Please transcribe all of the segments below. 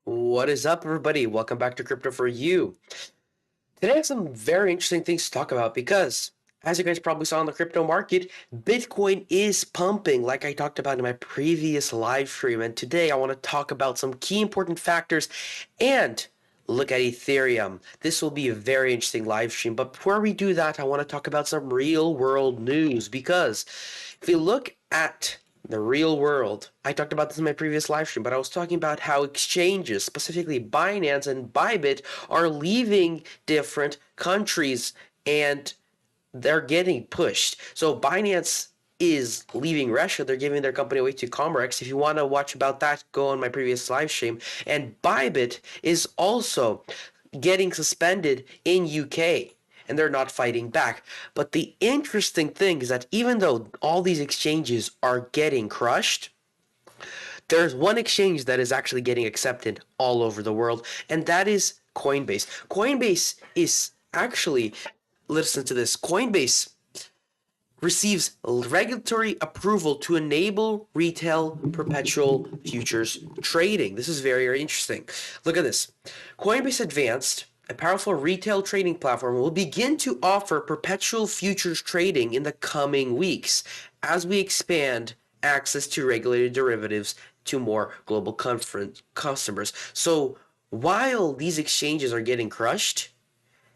What is up, everybody? Welcome back to Crypto for You. Today I have some very interesting things to talk about because, as you guys probably saw in the crypto market, Bitcoin is pumping like I talked about in my previous live stream. And today I want to talk about some key important factors and look at Ethereum. This will be a very interesting live stream. But before we do that, I want to talk about some real world news because if you look at the real world, I talked about this in my previous live stream, but I was talking about how exchanges, specifically Binance and Bybit, are leaving different countries and they're getting pushed. So Binance is leaving Russia. They're giving their company away to Comrex. If you want to watch about that, go on my previous live stream. And Bybit is also getting suspended in UK and they're not fighting back. But the interesting thing is that even though all these exchanges are getting crushed, there's one exchange that is actually getting accepted all over the world, and that is Coinbase. Coinbase is actually, listen to this, Coinbase receives regulatory approval to enable retail perpetual futures trading. This is very, very interesting. Look at this. Coinbase Advanced, a powerful retail trading platform, will begin to offer perpetual futures trading in the coming weeks as we expand access to regulated derivatives to more global customers. So while these exchanges are getting crushed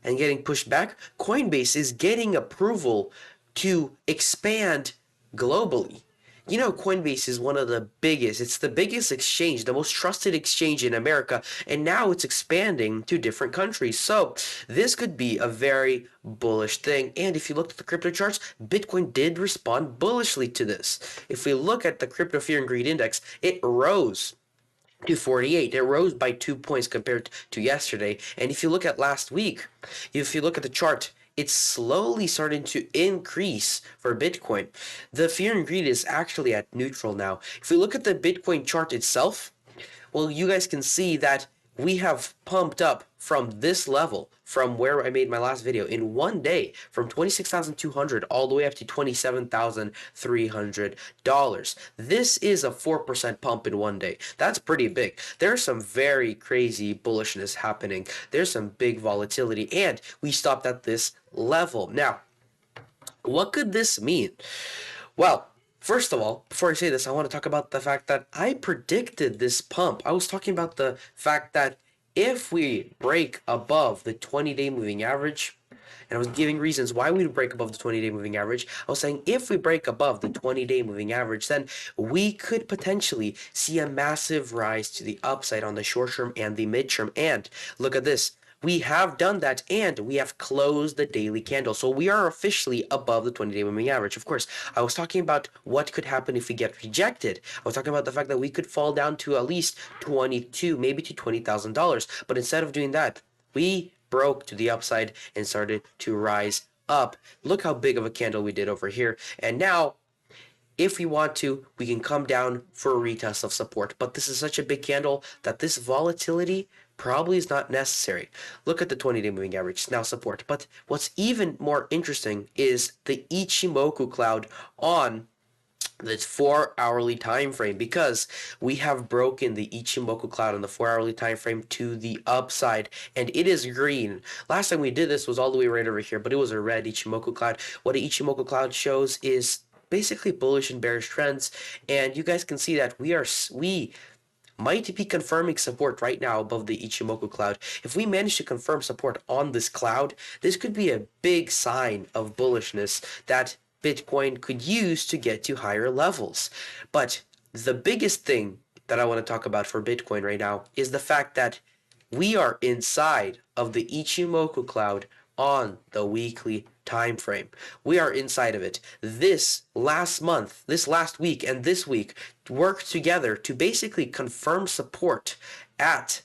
and getting pushed back, Coinbase is getting approval to expand globally. You know, Coinbase is one of the biggest, it's the biggest exchange, the most trusted exchange in America, and now it's expanding to different countries. So this could be a very bullish thing. And if you look at the crypto charts, Bitcoin did respond bullishly to this. If we look at the Crypto Fear and Greed Index, it rose to 48. It rose by 2 points compared to yesterday. And if you look at last week, if you look at the chart, it's slowly starting to increase for Bitcoin. The fear and greed is actually at neutral now. If we look at the Bitcoin chart itself, well, you guys can see that we have pumped up from this level, from where I made my last video, in one day, from 26,200 all the way up to $27,300. This is a 4% pump in one day. That's pretty big. There's some very crazy bullishness happening. There's some big volatility, and we stopped at this level. Now, what could this mean? Well, first of all, before I say this, I want to talk about the fact that I predicted this pump. I was talking about the fact that if we break above the 20-day moving average, and I was giving reasons why we would break above the 20-day moving average. I was saying if we break above the 20-day moving average, then we could potentially see a massive rise to the upside on the short term and the mid-term. And look at this. We have done that, and we have closed the daily candle. So we are officially above the 20-day moving average. Of course, I was talking about what could happen if we get rejected. I was talking about the fact that we could fall down to at least 22, maybe to $20,000. But instead of doing that, we broke to the upside and started to rise up. Look how big of a candle we did over here. And now, if we want to, we can come down for a retest of support. But this is such a big candle that this volatility probably is not necessary. Look at the 20-day moving average, it's now support. But what's even more interesting is the Ichimoku cloud on the 4-hourly time frame, because we have broken the Ichimoku cloud on the 4-hourly time frame to the upside, and it is green. Last time we did this was all the way right over here, but it was a red Ichimoku cloud. What the Ichimoku cloud shows is basically bullish and bearish trends, and you guys can see that we might be confirming support right now above the Ichimoku cloud. If we manage to confirm support on this cloud, this could be a big sign of bullishness that Bitcoin could use to get to higher levels. But the biggest thing that I want to talk about for Bitcoin right now is the fact that we are inside of the Ichimoku cloud on the weekly time frame. We are inside of it. This last week, and this week worked together to basically confirm support at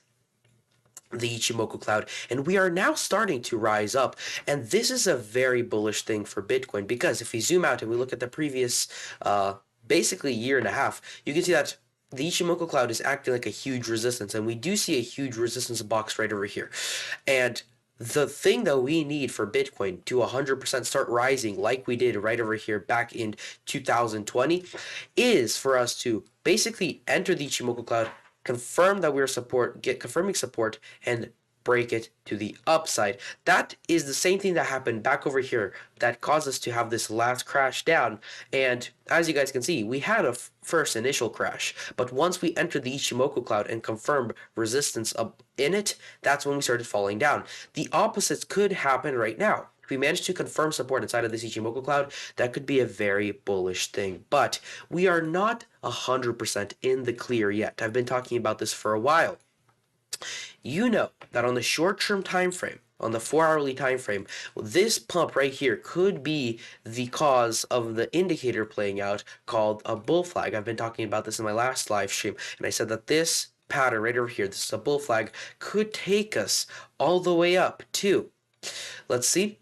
the Ichimoku cloud, and we are now starting to rise up. And this is a very bullish thing for Bitcoin, because if we zoom out and we look at the previous basically year and a half, you can see that the Ichimoku cloud is acting like a huge resistance, and we do see a huge resistance box right over here. And the thing that we need for Bitcoin to 100% start rising like we did right over here back in 2020 is for us to basically enter the Ichimoku cloud, confirm that we're confirming support, and break it to the upside. That is the same thing that happened back over here that caused us to have this last crash down. And as you guys can see, we had a first initial crash, but once we entered the Ichimoku cloud and confirmed resistance up in it, that's when we started falling down. The opposites could happen right now. If we manage to confirm support inside of this Ichimoku cloud, that could be a very bullish thing. But we are not 100% in the clear yet. I've been talking about this for a while. You know that on the short-term time frame, on the 4-hourly time frame, this pump right here could be the cause of the indicator playing out called a bull flag. I've been talking about this in my last live stream, and I said that this pattern right over here, this is a bull flag, could take us all the way up to, let's see,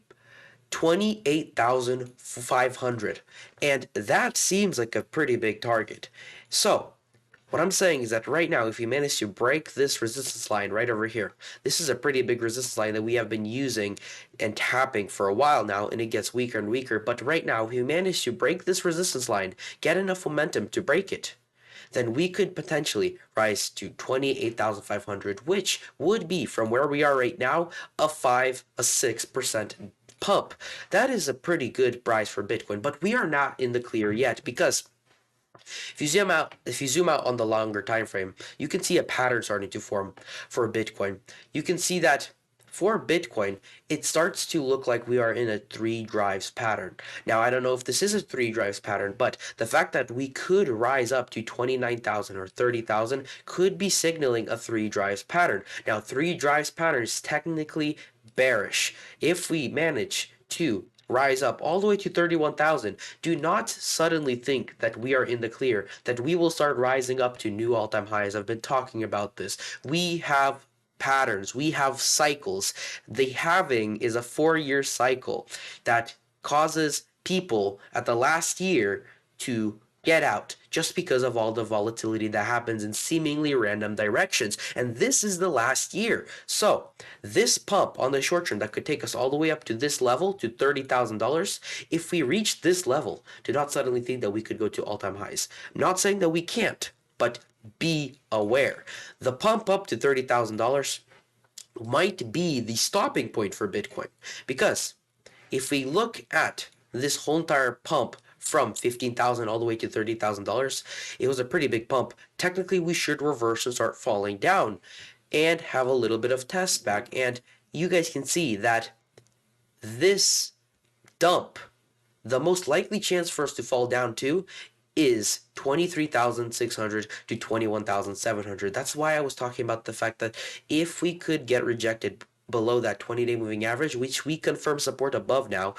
28,500. And that seems like a pretty big target. So what I'm saying is that right now, if you manage to break this resistance line right over here, this is a pretty big resistance line that we have been using and tapping for a while now, and it gets weaker and weaker. But right now, if you manage to break this resistance line, get enough momentum to break it, then we could potentially rise to 28,500, which would be, from where we are right now, a 6% pump. That is a pretty good rise for Bitcoin, but we are not in the clear yet because if you zoom out on the longer time frame, you can see a pattern starting to form for Bitcoin. You can see that for Bitcoin, it starts to look like we are in a 3 drives pattern. Now, I don't know if this is a 3 drives pattern, but the fact that we could rise up to 29,000 or 30,000 could be signaling a 3 drives pattern. Now, 3 drives pattern is technically bearish. If we manage to rise up all the way to 31,000, do not suddenly think that we are in the clear, that we will start rising up to new all-time highs. I've been talking about this. We have patterns, we have cycles. The halving is a 4-year cycle that causes people at the last year to get out just because of all the volatility that happens in seemingly random directions. And this is the last year. So this pump on the short term that could take us all the way up to this level, to $30,000, if we reach this level, do not suddenly think that we could go to all-time highs. I'm not saying that we can't, but be aware. The pump up to $30,000 might be the stopping point for Bitcoin, because if we look at this whole entire pump from 15,000 all the way to $30,000, it was a pretty big pump. Technically, we should reverse and start falling down and have a little bit of test back. And you guys can see that this dump, the most likely chance for us to fall down to is 23,600 to 21,700. That's why I was talking about the fact that if we could get rejected below that 20-day moving average, which we confirm support above now,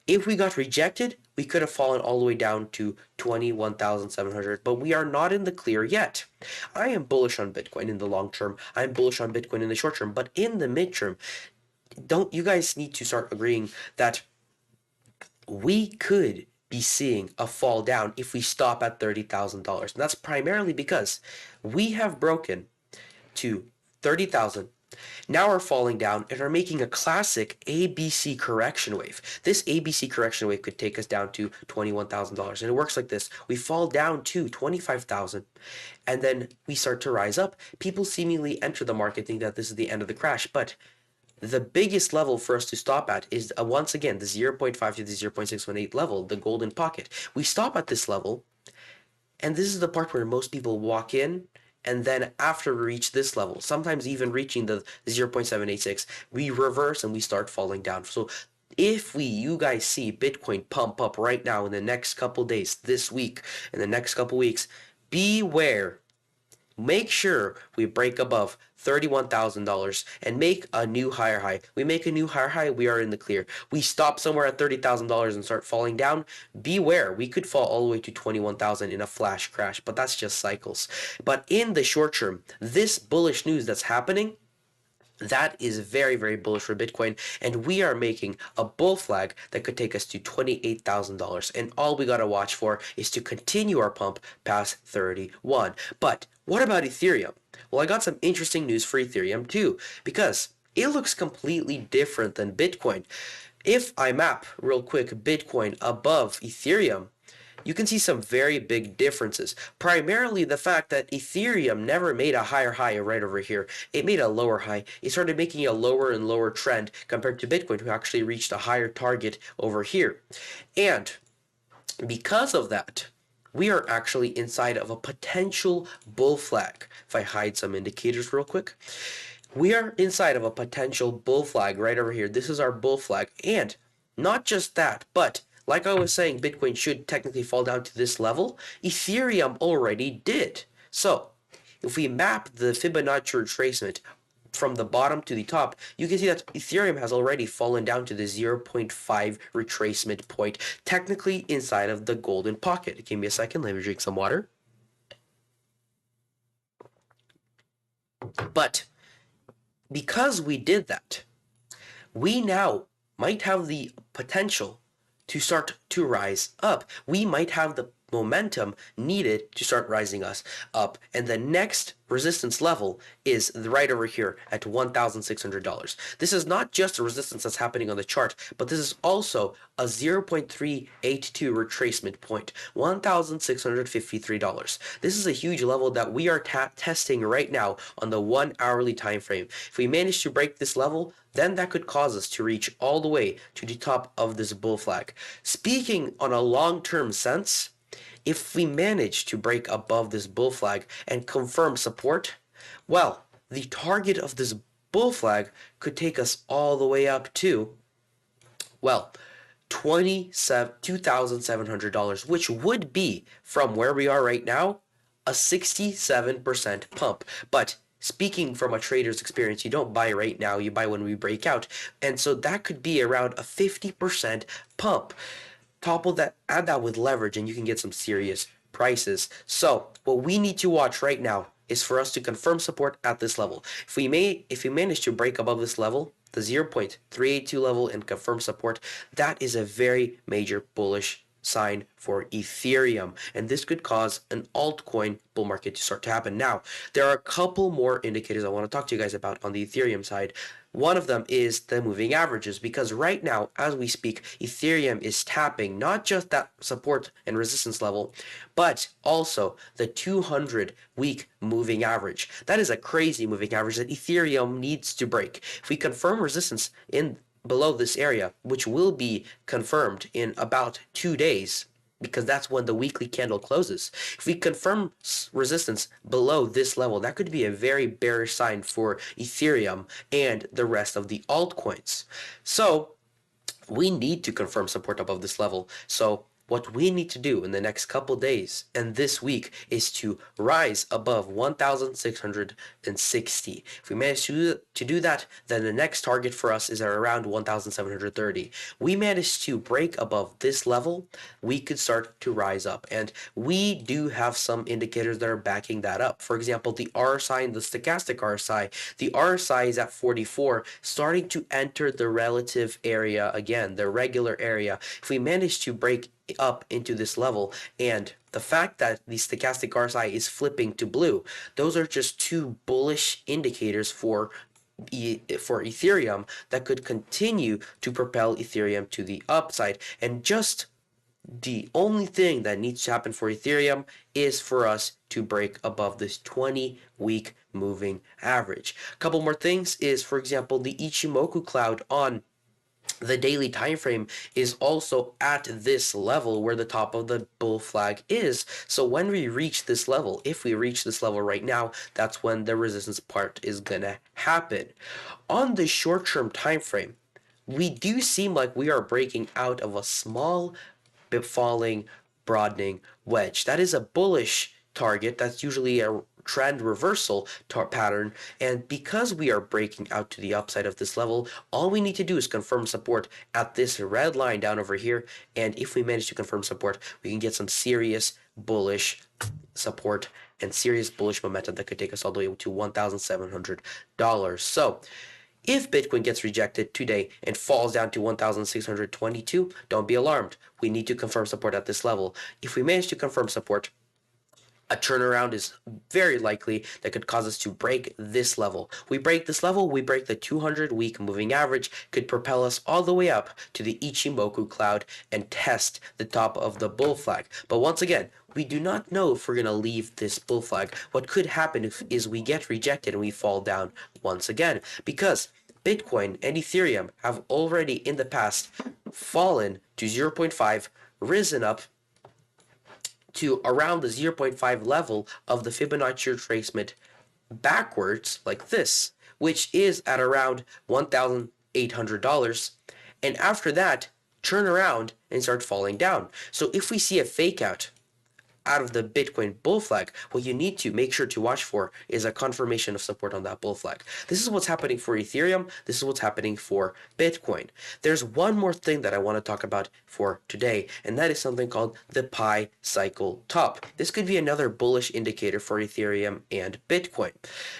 if we got rejected, we could have fallen all the way down to 21,700, but we are not in the clear yet. I am bullish on Bitcoin in the long term. I'm bullish on Bitcoin in the short term, but in the midterm, don't you guys need to start agreeing that we could be seeing a fall down if we stop at $30,000? And that's primarily because we have broken to 30,000. Now we're falling down and are making a classic ABC correction wave. This ABC correction wave could take us down to $21,000. And it works like this. We fall down to 25,000 and then we start to rise up. People seemingly enter the market thinking that this is the end of the crash. But the biggest level for us to stop at is, once again, the 0.5 to the 0.618 level, the golden pocket. We stop at this level, and this is the part where most people walk in, and then after we reach this level, sometimes even reaching the 0.786, we reverse and we start falling down. So if you guys see Bitcoin pump up right now in the next couple days, this week, in the next couple weeks, beware. Make sure we break above $31,000 and make a new higher high. We make a new higher high, we are in the clear. We stop somewhere at $30,000 and start falling down. Beware, we could fall all the way to 21,000 in a flash crash, but that's just cycles. But in the short term, this bullish news that's happening, that is very, very bullish for Bitcoin, and we are making a bull flag that could take us to $28,000. And all we got to watch for is to continue our pump past 31. But what about Ethereum? Well, I got some interesting news for Ethereum too, because it looks completely different than Bitcoin. If I map real quick Bitcoin above Ethereum, you can see some very big differences. Primarily the fact that Ethereum never made a higher high right over here. It made a lower high. It started making a lower and lower trend compared to Bitcoin, who actually reached a higher target over here. And because of that, we are actually inside of a potential bull flag. If I hide some indicators real quick, we are inside of a potential bull flag right over here. This is our bull flag. And not just that, but like I was saying, Bitcoin should technically fall down to this level. Ethereum already did. So if we map the Fibonacci retracement from the bottom to the top, you can see that Ethereum has already fallen down to the 0.5 retracement point, technically inside of the golden pocket. Give me a second, let me drink some water. But because we did that, we now might have the potential to start to rise up. We might have the momentum needed to start rising us up. And the next resistance level is right over here at $1,600. This is not just a resistance that's happening on the chart, but this is also a 0.382 retracement point, $1,653. This is a huge level that we are testing right now on the 1 hourly time frame. If we manage to break this level, then that could cause us to reach all the way to the top of this bull flag. Speaking on a long-term sense, if we manage to break above this bull flag and confirm support, well, the target of this bull flag could take us all the way up to, well, $2,700, which would be, from where we are right now, a 67% pump. But speaking from a trader's experience, you don't buy right now, you buy when we break out. And so that could be around a 50% pump. Topple that, add that with leverage, and you can get some serious prices. So what we need to watch right now is for us to confirm support at this level. If we manage to break above this level, the 0.382 level, and confirm support, that is a very major bullish sign for Ethereum, and this could cause an altcoin bull market to start to happen. Now, there are a couple more indicators I want to talk to you guys about on the Ethereum side. One of them is the moving averages, because right now, as we speak, Ethereum is tapping not just that support and resistance level, but also the 200-week moving average. That is a crazy moving average that Ethereum needs to break. If we confirm resistance in below this area, which will be confirmed in about 2 days, because that's when the weekly candle closes. If we confirm resistance below this level, that could be a very bearish sign for Ethereum and the rest of the altcoins. So we need to confirm support above this level. So what we need to do in the next couple days and this week is to rise above 1,660. If we manage to do that, then the next target for us is around 1,730. We manage to break above this level, we could start to rise up. And we do have some indicators that are backing that up. For example, the RSI and the stochastic RSI. The RSI is at 44, starting to enter the relative area again, the regular area. If we manage to break up into this level, and the fact that the stochastic RSI is flipping to blue, those are just two bullish indicators for Ethereum that could continue to propel Ethereum to the upside. And just the only thing that needs to happen for Ethereum is for us to break above this 20-week moving average. A couple more things is, for example, the Ichimoku cloud on the daily time frame is also at this level where the top of the bull flag is. So when we reach this level, if we reach this level right now, that's when the resistance part is gonna happen. On the short-term time frame, we do seem like we are breaking out of a small falling broadening wedge. That is a bullish target. That's usually a trend reversal pattern, and because we are breaking out to the upside of this level, all we need to do is confirm support at this red line down over here, and if we manage to confirm support, we can get some serious bullish support and serious bullish momentum that could take us all the way to $1,700. So if Bitcoin gets rejected today and falls down to 1,622, don't be alarmed. We need to confirm support at this level. If we manage to confirm support, A turnaround is very likely that could cause us to break this level. We break this level, we break the 200-week moving average, could propel us all the way up to the Ichimoku cloud and test the top of the bull flag. But once again, we do not know if we're going to leave this bull flag. What could happen is we get rejected and we fall down once again, because Bitcoin and Ethereum have already in the past fallen to 0.5, risen up to around the 0.5 level of the Fibonacci retracement backwards like this, which is at around $1,800. And after that, turn around and start falling down. So if we see a fake out of the Bitcoin bull flag, what you need to make sure to watch for is a confirmation of support on that bull flag. This is what's happening for Ethereum. This is what's happening for Bitcoin. There's one more thing that I want to talk about for today, and that is something called the pi cycle top. This could be another bullish indicator for Ethereum and Bitcoin.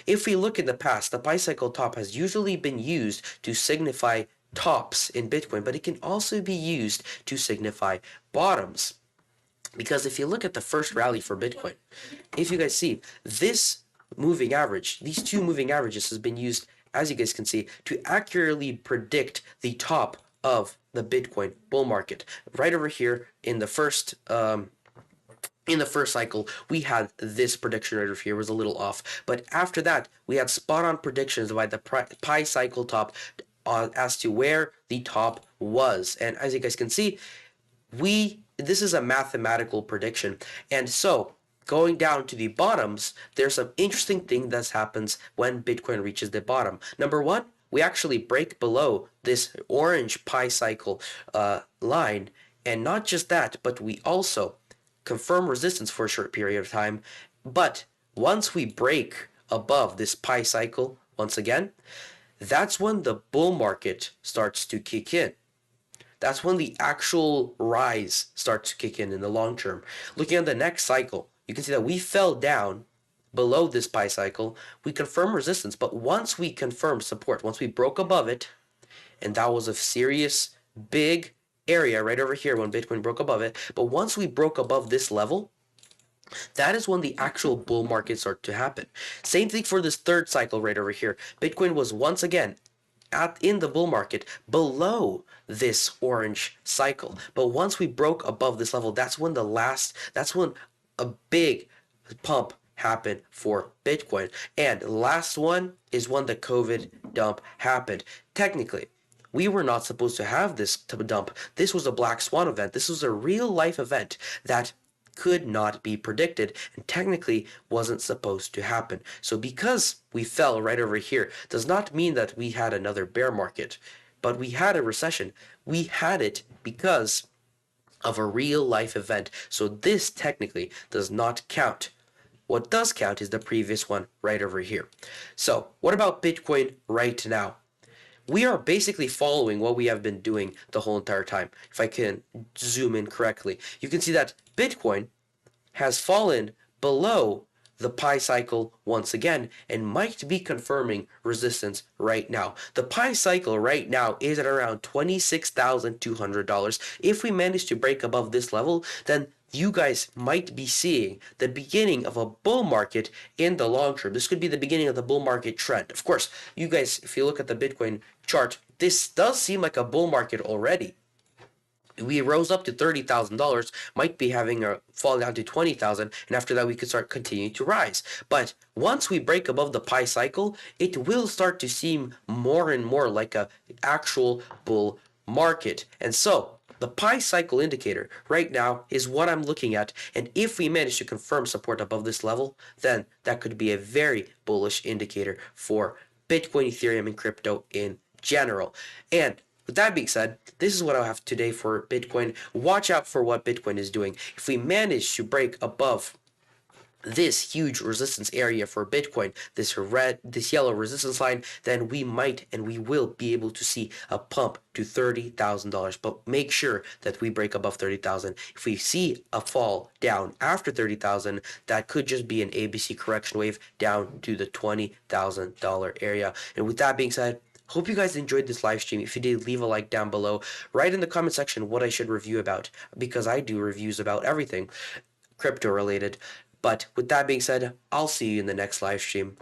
If we look in the past, the pi cycle top has usually been used to signify tops in Bitcoin, but it can also be used to signify bottoms. Because if you look at the first rally for Bitcoin, if you guys see, this moving average, these two moving averages has been used, as you guys can see, to accurately predict the top of the Bitcoin bull market. Right over here in the first cycle, we had this prediction right over here was a little off. But after that, we had spot-on predictions by the pi cycle top as to where the top was. And as you guys can see, this is a mathematical prediction. And so going down to the bottoms, there's some interesting thing that happens when Bitcoin reaches the bottom. Number one, we actually break below this orange pi cycle line. And not just that, but we also confirm resistance for a short period of time. But once we break above this pi cycle once again, that's when the bull market starts to kick in. That's when the actual rise starts to kick in the long term. Looking at the next cycle, you can see that we fell down below this pi cycle. We confirm resistance, but once we confirm support, once we broke above it, and that was a serious, big area right over here when Bitcoin broke above it, but once we broke above this level, that is when the actual bull market started to happen. Same thing for this third cycle right over here. Bitcoin was once again in the bull market below this orange cycle. But once we broke above this level, that's when a big pump happened for Bitcoin. And last one is when the COVID dump happened. Technically, we were not supposed to have this dump. This was a black swan event. This was a real life event that could not be predicted and technically wasn't supposed to happen. So because we fell right over here does not mean that we had another bear market, but we had a recession. We had it because of a real life event. So this technically does not count. What does count is the previous one right over here. So what about Bitcoin right now? We are basically following what we have been doing the whole entire time. If I can zoom in correctly, you can see that Bitcoin has fallen below the pi cycle once again and might be confirming resistance right now. The pi cycle right now is at around $26,200. If we manage to break above this level, then you guys might be seeing the beginning of a bull market in the long term. This could be the beginning of the bull market trend. Of course, you guys, if you look at the Bitcoin chart, this does seem like a bull market already. We rose up to $30,000, might be having a fall down to 20,000, and after that we could start continuing to rise. But once we break above the pi cycle, it will start to seem more and more like a actual bull market. And so the pi cycle indicator right now is what I'm looking at, and if we manage to confirm support above this level, then that could be a very bullish indicator for Bitcoin, Ethereum, and crypto in general. And with that being said, this is what I have today for Bitcoin. Watch out for what Bitcoin is doing. If we manage to break above this huge resistance area for Bitcoin, this yellow resistance line, then we might and we will be able to see a pump to $30,000. But make sure that we break above 30,000. If we see a fall down after 30,000, that could just be an ABC correction wave down to the $20,000 area. And with that being said, hope you guys enjoyed this live stream. If you did, leave a like down below. Write in the comment section what I should review about, because I do reviews about everything crypto related. But with that being said, I'll see you in the next live stream.